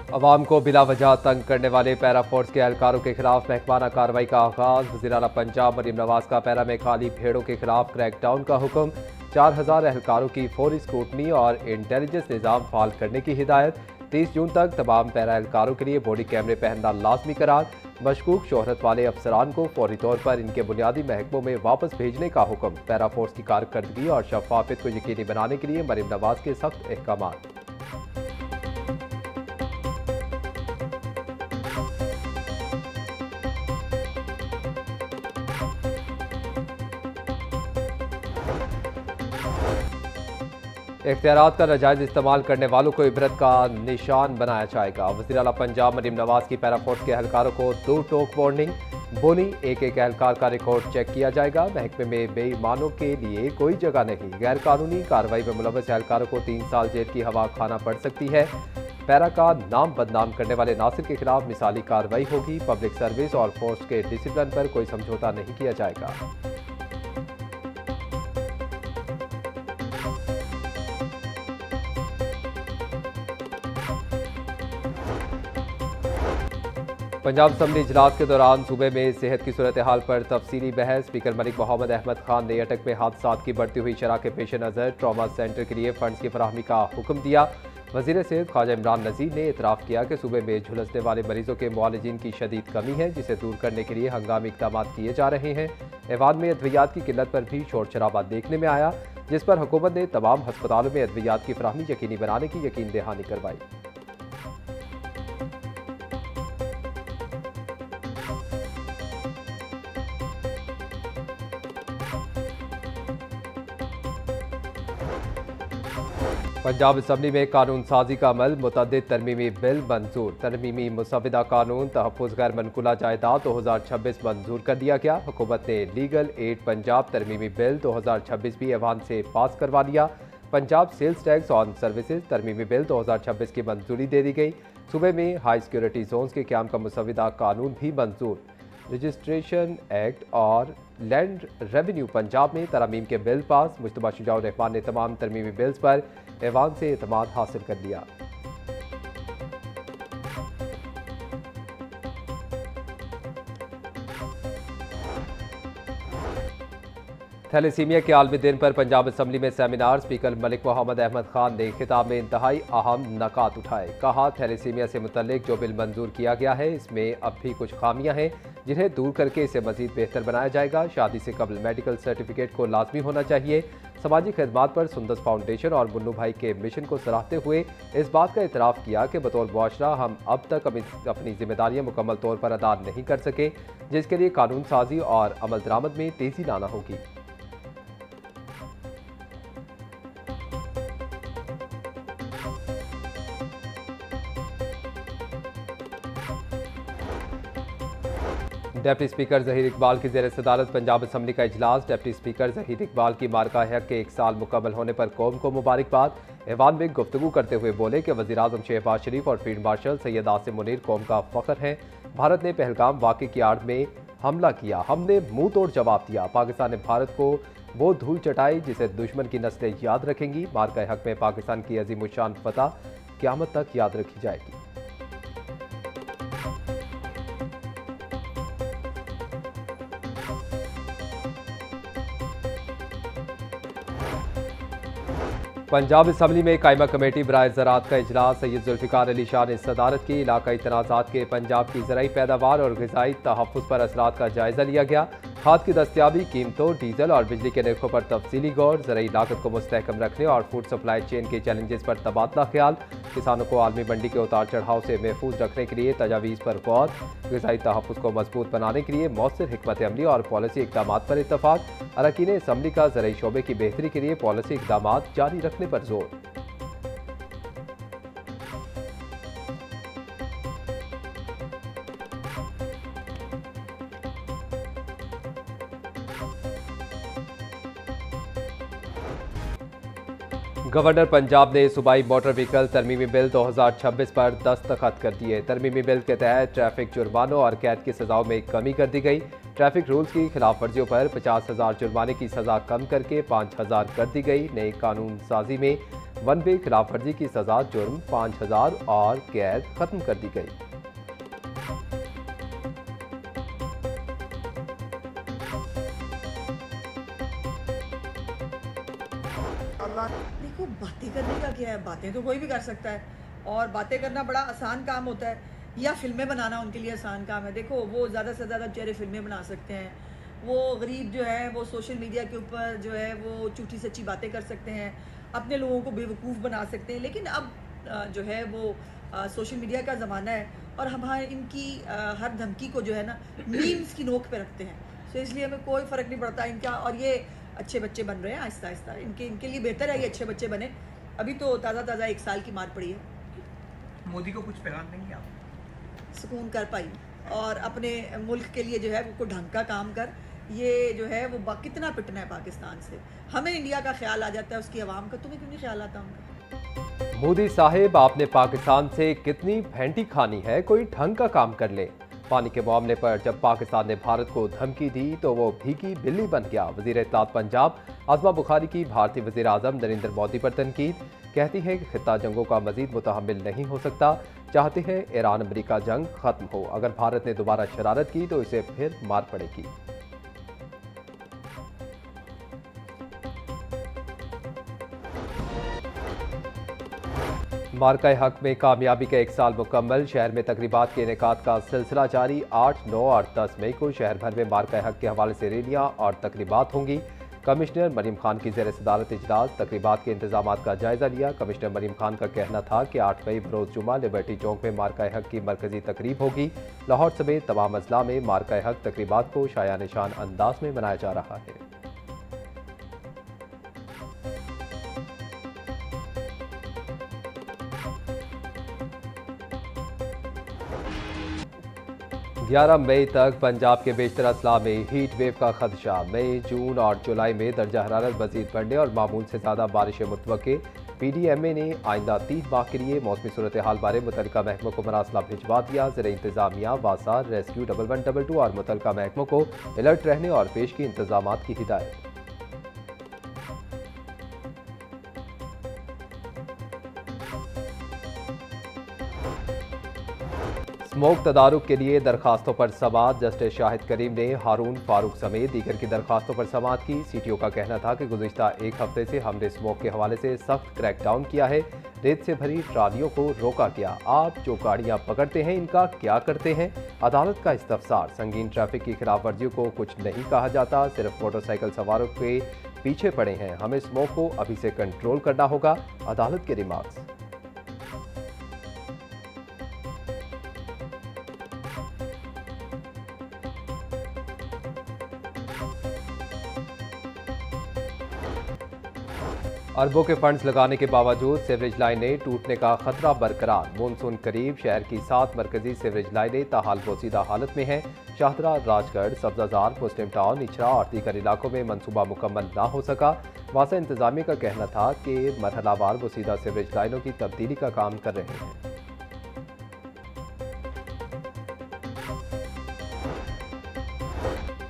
अवाम को बिला वजह तंग करने वाले पैरा फोर्स के एहलकारों के खिलाफ महकमाना कार्रवाई का आगाज। वज़ीर आला पंजाब मरीम नवाज का पैरा में खाली भेड़ों के खिलाफ क्रैकडाउन का हुक्म। 4000 एहलकारों की फौरी स्क्रूटनी और इंटेलिजेंस निज़ाम फाल करने की हिदायत। 30 जून तक तमाम पैरा एहलकारों के लिए बॉडी कैमरे पहनना लाजमी करार। मशकूक शोहरत वाले अफसरान को फौरी तौर पर इनके बुनियादी महकमों में वापस भेजने का हुक्म। पैरा फोर्स की कारकर्दगी और शफाफियत को यकीनी बनाने के लिए मरीम नवाज के सख्त अहकाम। इख्तियारात का नाजायज इस्तेमाल करने वालों को इबरत का निशान बनाया जाएगा। वज़ीर आला पंजाब मरीम नवाज की पैरा फोर्स के एहलकारों को 2 टोक वार्निंग। बोली एक एहलकार का रिकॉर्ड चेक किया जाएगा। महकमे में बेईमानों के लिए कोई जगह नहीं। गैर कानूनी कार्रवाई में मुलव्वस एहलकारों को 3 साल जेल की हवा खाना पड़ सकती है। पैरा का नाम बदनाम करने वाले नासिर के खिलाफ मिसाली कार्रवाई होगी। पब्लिक सर्विस और फोर्स के डिसिप्लिन पर कोई समझौता नहीं किया जाएगा। पंजाब असम्बली इजलास के दौरान सूबे में सेहत की सूरत हाल पर तफसीली बहस। स्पीकर मलिक मोहम्मद अहमद खान ने अटक में हादसात की बढ़ती हुई शरह के पेश नज़र ट्रॉमा सेंटर के लिए फंड्स की फराहमी का हुक्म दिया। वज़ीर सेहत ख्वाजा इमरान नज़ीर ने इतराफ़ किया कि सूबे में झुलसने वाले मरीजों के मुआलजीन की शदीद कमी है, जिसे दूर करने के लिए हंगामी इक़दाम किए जा रहे हैं। ऐवान में अद्वियात की किल्लत पर भी शोर शराबा देखने में आया, जिस पर हुकूमत ने तमाम हस्पतालों में अद्वियात की फराहमी यकीनी बनाने की यकीन दहानी करवाई। पंजाब असम्बली में कानून साजी का अमल। मुतअद्दिद तरमीमी बिल मंजूर। तरमीमी मुसविदा कानून तहफ़्फ़ुज़ गैर मनकुला जायदाद 2026 मंजूर कर दिया गया। हुकूमत ने लीगल एड पंजाब तरमीमी बिल 2026 भी ऐवान से पास करवा लिया। Punjab sales tax on services तरमीमी बिल 2026 की मंजूरी दे दी गई। सूबे में हाई सिक्योरिटी जोन्स के क़याम का मुसविदा कानून भी मंजूर। रजिस्ट्रेशन एक्ट और लैंड रेवेन्यू पंजाब में तरमीम के बिल पास। मुश्तबा शुजाउर रहमान ने तमाम तरमीमी बिल्स पर ऐवान से एतमाद हासिल कर लिया। थैलेसीमिया के आलमी दिन पर पंजाब असम्बली में सेमिनार। स्पीकर मलिक मोहम्मद अहमद खान ने खिताब में इंतहाई अहम नकात उठाए। कहा, थैलेसीमिया से मुतल्लिक जो बिल मंजूर किया गया है, इसमें अब भी कुछ खामियां हैं, जिन्हें दूर करके इसे मजीद बेहतर बनाया जाएगा। शादी से कबल मेडिकल सर्टिफिकेट को लाजमी होना चाहिए। समाजी खदमात पर सुंदस फाउंडेशन और मुन्नू भाई के मिशन को सराहते हुए इस बात का इतराफ़ किया कि बतौर मुआशरा हम अब तक अपनी जिम्मेदारियां मुकम्मल तौर पर अदा नहीं कर सके, जिसके लिए कानून साजी और अमल दरामद में तेज़ी लाना होगी। डिप्टी स्पीकर ज़हीर इकबाल की ज़ेर सदारत पंजाब असम्बली का इजलास। डिप्टी स्पीकर ज़हीर इकबाल की मार्का हक के 1 साल मुकम्मल होने पर कौम को मुबारकबाद। ऐवान में गुफ्तगू करते हुए बोले कि वज़ीर आज़म शहबाज शरीफ और फील्ड मार्शल सैयद आसिम मुनीर कौम का फ़ख्र हैं। भारत ने पहलगाम वाक़े की आड़ में हमला किया, हमने मुंह तोड़ जवाब दिया। पाकिस्तान ने भारत को वो धूल चटाई जिसे दुश्मन की नस्लें याद रखेंगी। मार्का हक में पाकिस्तान की अज़ीमुश्शान फतह क़यामत तक याद रखी जाएगी। पंजाब असम्बली में कायमा कमेटी बराए ज़राअत का इजलास। सैयद जुल्फ़िकार अली शाह ने सदारत की। इलाकाई तनाज़ात के पंजाब की ज़राई पैदावार और ग़िज़ाई तहफ़्फ़ुज़ पर असरात का जायज़ा लिया गया। खाद की दस्तियाबी, कीमतों, डीजल और बिजली के नरखों पर तफसीली गौर। ज़राई लागत को मुस्तहकम रखने और फूड सप्लाई चेन के चैलेंजेस पर तबादला ख्याल। किसानों को आलमी मंडी के उतार चढ़ाव से महफूज रखने के लिए तजावीज़ पर गौर। ग़िज़ाई तहफ़्फ़ुज़ को मजबूत बनाने के लिए मौसर हिकमत अमली और पॉलिसी इक़दामात पर इत्तफ़ाक़। अरकान असम्बली का ज़राई शोबे की बेहतरी के लिए पॉलिसी इक़दामात जारी रखने पर जोर। गवर्नर पंजाब ने सूबाई मोटर व्हीकल तरमीमी बिल 2026 पर दस्तखत कर दिए। तरमीमी बिल के तहत ट्रैफिक जुर्मानों और कैद की सजाओं में कमी कर दी गई। ट्रैफिक रूल्स की खिलाफ वर्जियों पर 50,000 जुर्माने की सजा कम करके 5,000 कर दी गई। नई कानून साजी में वन वे खिलाफ वर्जी की सजा जुर्म 5,000 और कैद खत्म कर दी गई। देखो, बातें करने का क्या है, बातें तो कोई भी कर सकता है और बातें करना बड़ा आसान काम होता है या फिल्में बनाना उनके लिए आसान काम है। देखो, वो ज़्यादा से ज़्यादा बेचारे फिल्में बना सकते हैं, वो गरीब जो है वो सोशल मीडिया के ऊपर जो है वो झूठी सच्ची बातें कर सकते हैं, अपने लोगों को बेवकूफ़ बना सकते हैं। लेकिन अब जो है वो सोशल मीडिया का ज़माना है और हम इनकी हर धमकी को जो है ना मीम्स की नोक पे रखते हैं। तो इसलिए हमें कोई फ़र्क नहीं पड़ता इनका। और ये अच्छे बच्चे बन रहे हैं आहिस्ता आहिस्ता, इनके इनके लिए बेहतर है ये अच्छे बच्चे बने। अभी तो ताज़ा 1 साल की मार पड़ी है। मोदी को कुछ पैगाम देंगे आप? सुकून कर पाई और अपने मुल्क के लिए जो है वो कोई ढंग का काम कर। ये जो है वो कितना पिटना है पाकिस्तान से। हमें इंडिया का ख्याल आ जाता है, उसकी आवाम का। तुम्हें क्यों नहीं ख्याल आता उनका? मोदी साहिब, आपने पाकिस्तान से कितनी भेंटी खानी है, कोई ढंग का काम कर ले। पानी के मामले पर जब पाकिस्तान ने भारत को धमकी दी तो वो भीगी बिल्ली बन गया। वजीर इत्तलात पंजाब आज़मा बुखारी की भारतीय वजीर आज़म नरेंद्र मोदी पर तनकीद। कहती है कि खित्ता जंगों का मजीद मुतहम्मिल नहीं हो सकता, चाहते हैं ईरान अमरीका जंग खत्म हो। अगर भारत ने दोबारा शरारत की तो इसे फिर मार पड़ेगी। मार्का हक में कामयाबी का 1 साल मुकम्मल। शहर में तकरीबात के इनेकाद का सिलसिला जारी। 8, 9 और 10 मई को शहर भर में मार्का हक के हवाले से रैलियां और तकरीबात होंगी। कमिश्नर मरीम खान की ज़ेर सदारत इजलास तकरीबात के इंतजाम का जायजा लिया। कमिश्नर मरीम खान का कहना था कि 8 मई बरोज़ जुमा लिबर्टी चौक में मार्का हक की मरकजी तकरीब होगी। लाहौर समेत तमाम अजला में मार्का हक तकरीबात को शाया निशान अंदाज में मनाया जा रहा है। ग्यारह मई तक पंजाब के बेशतर अजला में हीट वेव का खदशा। मई, जून और जुलाई में दर्जा हरारत मजीद बढ़ने और मामूल से ज़्यादा बारिशें मुतवक्के। PDMA ने आइंदा 3 माह के लिए मौसमी सूरत हाल बारे मुतल्लिका महकमों को मरासला भिजवा दिया। ज़िले इंतजामिया, वासा, रेस्क्यू 1112 और मुतल्लिका महकमों को अलर्ट रहने और पेश की इंतजाम की हिदायत। स्मोक तदारुक के लिए दरखास्तों पर समाअत। जस्टिस शाहिद करीम ने हारून फारूक समेत दीगर की दरखास्तों पर समाअत की। CTO का कहना था कि गुज़िश्ता 1 हफ्ते से हमने स्मोक के हवाले से सख्त क्रैकडाउन किया है, रेत से भरी ट्रालियों को रोका गया। आप जो गाड़ियां पकड़ते हैं इनका क्या करते हैं? अदालत का इस्तफसार। संगीन ट्रैफिक की खिलाफ वर्जियों को कुछ नहीं कहा जाता, सिर्फ मोटरसाइकिल सवारों के पीछे पड़े हैं। हमें स्मोक को अभी से कंट्रोल करना होगा। अदालत के रिमार्क्स। अरबों के फंड्स लगाने के बावजूद सीवरेज लाइनें टूटने का खतरा बरकरार। मानसून करीब, शहर की 7 मरकजी सीवरेज लाइनें ताहाल बोसीदा हालत में हैं। शाहदरा, राजगढ़, सब्जाजार, मुस्लिम टाउन, इचरा और दीगर इलाकों में मनसूबा मुकम्मल ना हो सका। वासा इंतजामिया का कहना था कि मरहलावार बोसीदा सीवरेज लाइनों की तब्दीली का काम कर रहे हैं।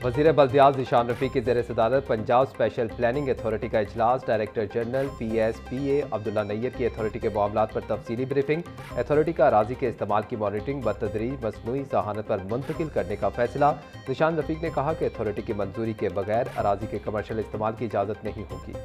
वज़ीर बल्दियात ज़ीशान रफ़ीक की ज़ेर सदारत पंजाब स्पेशल प्लानिंग अथॉरिटी का इजलास। Director general PSPA Abdullah Nayyar की अथॉरिटी के मामलात पर तफसीली ब्रीफिंग। अथॉरिटी का अराजी के इस्तेमाल की मॉनिटरिंग बतदरीज मसनूई ज़हानत पर मुंतकिल करने का फैसला। ज़ीशान रफ़ीक ने कहा कि अथॉरिटी की मंजूरी के बगैर अराजी के कमर्शियल इस्तेमाल की इजाज़त नहीं होगी।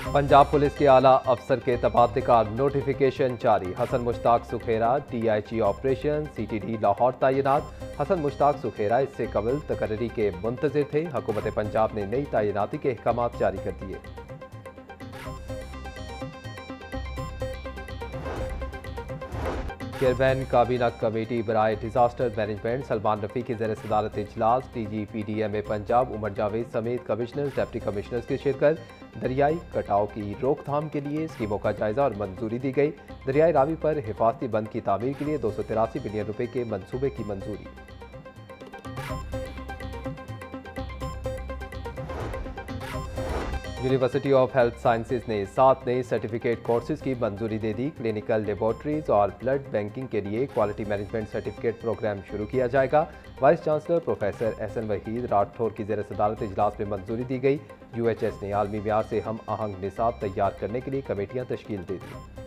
पंजाब पुलिस के आला अफसर के तबादले का नोटिफिकेशन जारी। Hasan Mushtaq Sukhera DIG operation CTD Lahore तैनात। हसन मुश्ताक सुखेरा इससे कबल तकर्री के मुंतज़िर थे। हुकूमत पंजाब ने नई तैनाती के अहकाम जारी कर दिए। चेयरमैन काबीना कमेटी बराए डिजास्टर मैनेजमेंट सलमान रफ़ी की ज़ेर सदारत इजलास। DG PDMA पंजाब उमर जावेद समेत कमिश्नर्स, डिप्टी कमिश्नर्स की शिरकत। दरियाई कटाव की रोकथाम के लिए स्कीमों का जायजा और मंजूरी दी गई। दरियाई रावी पर हिफाजती बंद की तामीर के लिए 283 बिलियन रुपए के मंसूबे की मंजूरी। यूनिवर्सिटी ऑफ हेल्थ साइंसेज ने 7 नए सर्टिफिकेट कोर्सेज की मंजूरी दे दी। क्लिनिकल लेबोरेटरीज और ब्लड बैंकिंग के लिए क्वालिटी मैनेजमेंट सर्टिफिकेट प्रोग्राम शुरू किया जाएगा। Vice chancellor professor Ehsan Waheed Rathore की ज़ेर सदारत इजलास में मंजूरी दी गई। UHS ने आलमी म्यार से हम आहंग निसाब तैयार करने के लिए कमेटियां तश्कील दे दी।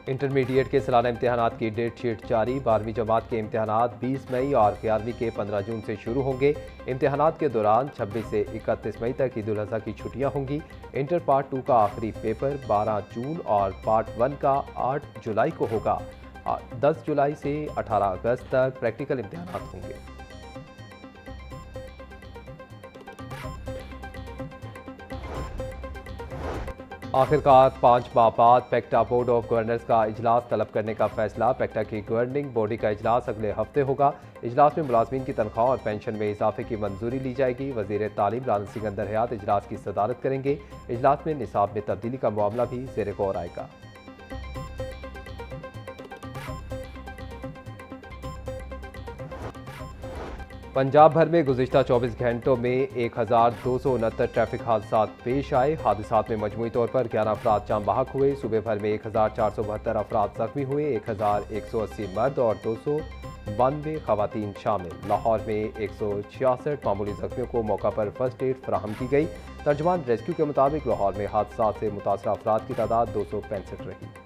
इंटरमीडिएट के सालाना इम्तहानात की डेट शीट जारी। 12वीं जमात के इम्तहानात 20 मई और 11वीं के 15 जून से शुरू होंगे। इम्तहानात के दौरान 26 से 31 मई तक ईद उल अज़हा की छुट्टियां होंगी। इंटर पार्ट 2 का आखिरी पेपर 12 जून और पार्ट 1 का 8 जुलाई को होगा। 10 जुलाई से 18 अगस्त तक प्रैक्टिकल इम्तहानात होंगे। आखिरकार 5 माह बाद पेक्टा बोर्ड ऑफ गवर्नर्स का इजलास तलब करने का फैसला। पेक्टा की गवर्निंग बॉडी का इजलास अगले हफ्ते होगा। इजलास में मुलाजमीन की तनख्वाह और पेंशन में इजाफे की मंजूरी ली जाएगी। वजीर तालीम राना सिंह अंदर हयात इजलास की सदारत करेंगे। इजलास में निसाब में तब्दीली का मामला भी ज़ेर गौर आएगा। पंजाब भर में गुज़िश्ता 24 घंटों में 1269 ट्रैफिक हादसा पेश आए। हादसात में मजमूई तौर पर 11 अफराद जाम बहक हुए। सूबे भर में 1472 अफराद जख्मी हुए। 1180 मर्द और 292 खवातीन शामिल। लाहौर में 166 मामूली जख्मियों को मौका पर फर्स्ट एड फराहम की गई। तर्जमान रेस्क्यू के मुताबिक लाहौर में हादसा से मुतासरा अफराद की तादाद 265 रही।